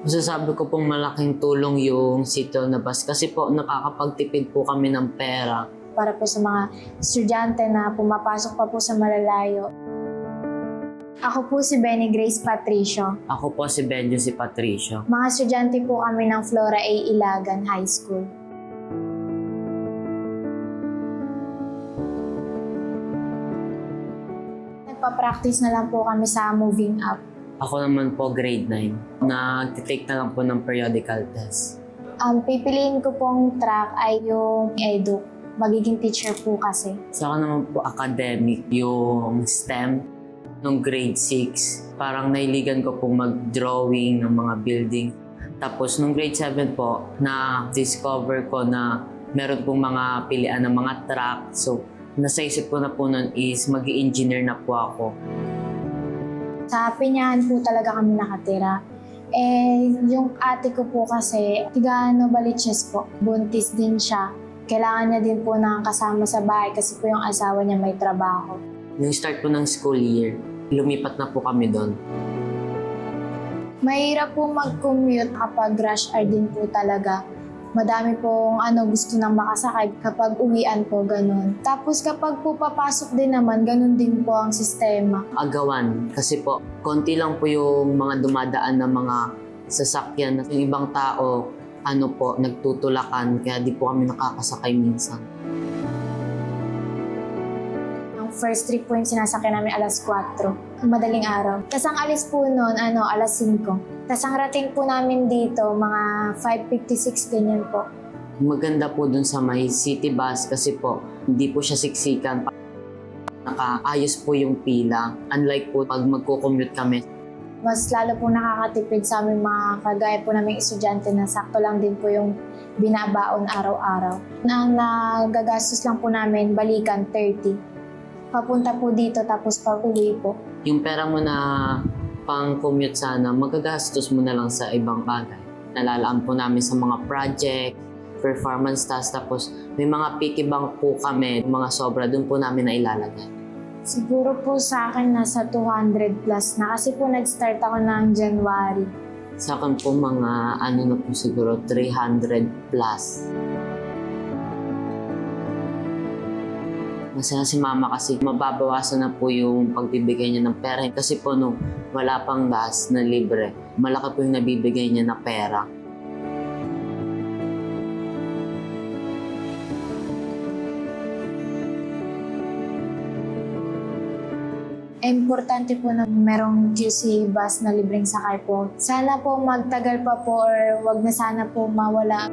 Masasabi ko pong malaking tulong yung City on the Bus kasi po nakakapagtipid po kami ng pera. Para po sa mga estudyante na pumapasok pa po sa malalayo. Ako po si Benny Grace Patricio. Ako po si Benjo si Patricio. Mga estudyante po kami ng Flora A. Ilagan High School. Nagpa-practice na lang po kami sa moving up. Ako naman po grade 9. Nagtitake na lang po ng periodical test. Ang pipiliin ko pong track ay yung edu. Magiging teacher po kasi. Saka naman po academic, yung STEM. Nung grade 6, parang nailigan ko pong mag-drawing ng mga building. Tapos nung grade 7 po, na-discover ko na meron pong mga pilian ng mga track. So, nasa isip ko na po nun is mag-i-engineer na po ako. Sa Pinyahan po talaga kami nakatira. Yung ate ko po kasi, tiga Novaliches po. Buntis din siya. Kailangan niya din po ng kasama sa bahay kasi po yung asawa niya may trabaho. Nung start po ng school year, lumipat na po kami doon. Mahirap po mag-commute kapag rush hour din po talaga. Madami pong gusto nang makasakay kapag uwian po, ganun. Tapos kapag po papasok din naman, ganun din po ang sistema. Agawan, kasi po, konti lang po yung mga dumadaan na mga sasakyan. Yung ibang tao, nagtutulakan, kaya di po kami nakakasakay minsan. Ang first trip po yung sinasakyan namin alas 4, madaling araw. Tapos ang alis po noon, alas 5. Tapos ang rating po namin dito, mga 5:56 ganyan po. Maganda po dun sa may city bus kasi po, hindi po siya siksikan. Nakaayos po yung pila. Unlike po pag magko-commute kami. Mas lalo po nakakatipid sa aming mga kagaya po naming estudyante na sakto lang din po yung binabaon araw-araw. Ang nagagastos lang po namin, balikan 30. Papunta po dito tapos pag-uwi po. Yung pera mo na pang-commute sana, magagastos mo na lang sa ibang bagay. Nalalaan po namin sa mga project, performance task, tapos may mga piggy bank po kami, mga sobra, dun po namin na ilalagay. Siguro po sa akin nasa 200 plus na kasi po nag-start ako ng January. Sa akin po mga na po siguro 300 plus. Masaya si mama kasi mababawasan na po yung pagbibigay niya ng pera. Kasi po nung wala pang gas na libre, malaki po yung nabibigay niya na pera. Importante po na merong QC bus na libreng sakay po. Sana po magtagal pa po or wag na sana po mawala.